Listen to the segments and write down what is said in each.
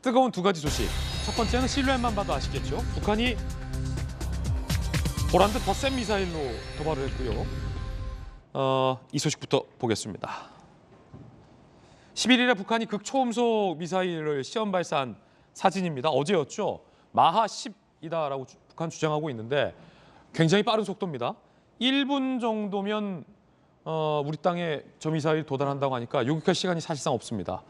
뜨거운 두 가지 소식. 첫 번째는 실루엣만 봐도 아시겠죠? 북한이 보란듯 더 센 미사일로 도발을 했고요. 이 소식부터 보겠습니다. 11일에 북한이 극초음속 미사일을 시험 발사한 사진입니다. 어제였죠. 마하 10이다라고 북한 주장하고 있는데 굉장히 빠른 속도입니다. 1분 정도면 우리 땅에 저 미사일이 도달한다고 하니까 요격할 시간이 사실상 없습니다.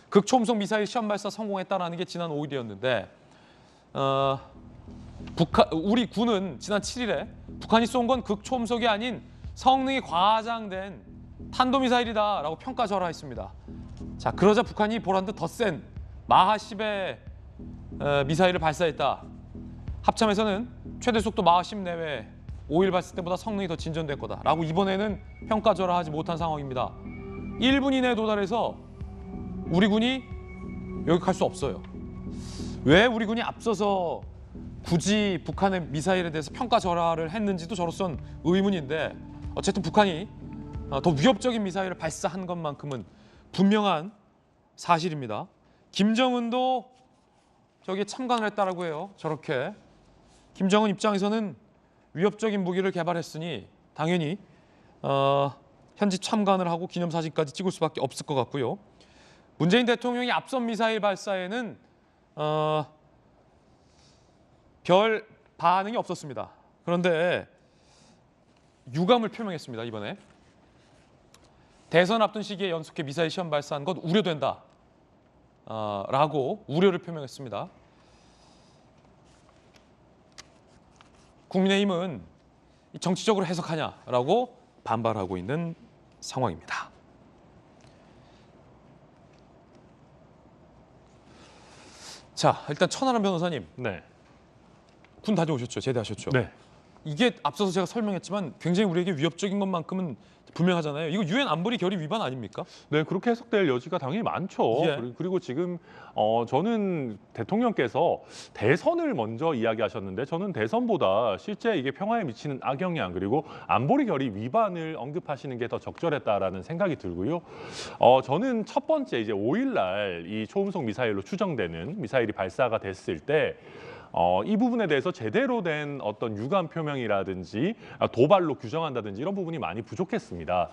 극초음속 미사일 시험 발사 성공했다라는 게 지난 5일이었는데 우리 군은 지난 7일에 북한이 쏜 건 극초음속이 아닌 성능이 과장된 탄도미사일이다라고 평가절하했습니다. 자, 그러자 북한이 보란듯 더 센 마하 10의 미사일을 발사했다. 합참에서는 최대 속도 마하 10 내외 5일 발사 때보다 성능이 더 진전될 거다라고 이번에는 평가절하하지 못한 상황입니다. 1분 이내에 도달해서 우리 군이 요격할 수 없어요. 왜 우리 군이 앞서서 굳이 북한의 미사일에 대해서 평가절하를 했는지도 저로선 의문인데 어쨌든 북한이 더 위협적인 미사일을 발사한 것만큼은 분명한 사실입니다. 김정은도 저기에 참관을 했다라고 해요. 저렇게 김정은 입장에서는 위협적인 무기를 개발했으니 당연히 현지 참관을 하고 기념사진까지 찍을 수밖에 없을 것 같고요. 문재인 대통령이 앞선 미사일 발사에는 별 반응이 없었습니다. 그런데 유감을 표명했습니다. 이번에 대선 앞둔 시기에 연속해 미사일 시험 발사한 것 우려된다 라고 우려를 표명했습니다. 국민의힘은 정치적으로 해석하냐라고 반발하고 있는 상황입니다. 자, 일단 천하람 변호사님, 네. 군 다녀오셨죠? 제대하셨죠? 네. 이게 앞서서 제가 설명했지만 굉장히 우리에게 위협적인 것만큼은 분명하잖아요. 이거 유엔 안보리 결의 위반 아닙니까? 네, 그렇게 해석될 여지가 당연히 많죠. 예. 그리고 지금 저는 대통령께서 대선을 먼저 이야기하셨는데 저는 대선보다 실제 이게 평화에 미치는 악영향 그리고 안보리 결의 위반을 언급하시는 게 더 적절했다라는 생각이 들고요. 저는 첫 번째 이제 5일 날 이 초음속 미사일로 추정되는 미사일이 발사가 됐을 때 이 부분에 대해서 제대로 된 어떤 유감 표명이라든지 도발로 규정한다든지 이런 부분이 많이 부족했습니다.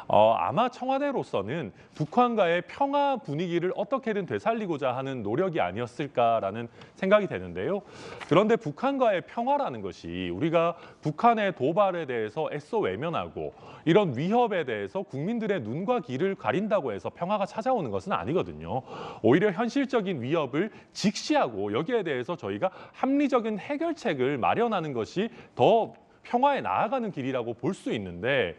아마 청와대로서는 북한과의 평화 분위기를 어떻게든 되살리고자 하는 노력이 아니었을까라는 생각이 되는데요. 그런데 북한과의 평화라는 것이 우리가 북한의 도발에 대해서 애써 외면하고 이런 위협에 대해서 국민들의 눈과 귀를 가린다고 해서 평화가 찾아오는 것은 아니거든요. 오히려 현실적인 위협을 직시하고 여기에 대해서 저희가 합리적인 해결책을 마련하는 것이 더 평화에 나아가는 길이라고 볼 수 있는데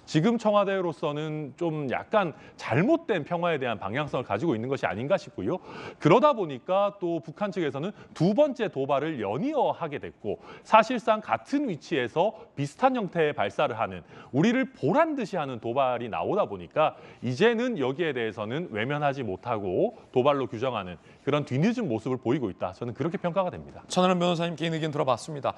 지금 청와대로서는 좀 약간 잘못된 평화에 대한 방향성을 가지고 있는 것이 아닌가 싶고요. 그러다 보니까 또 북한 측에서는 두 번째 도발을 연이어 하게 됐고 사실상 같은 위치에서 비슷한 형태의 발사를 하는 우리를 보란 듯이 하는 도발이 나오다 보니까 이제는 여기에 대해서는 외면하지 못하고 도발로 규정하는 그런 뒤늦은 모습을 보이고 있다. 저는 그렇게 평가가 됩니다. 천하람 변호사님 개인 의견 들어봤습니다.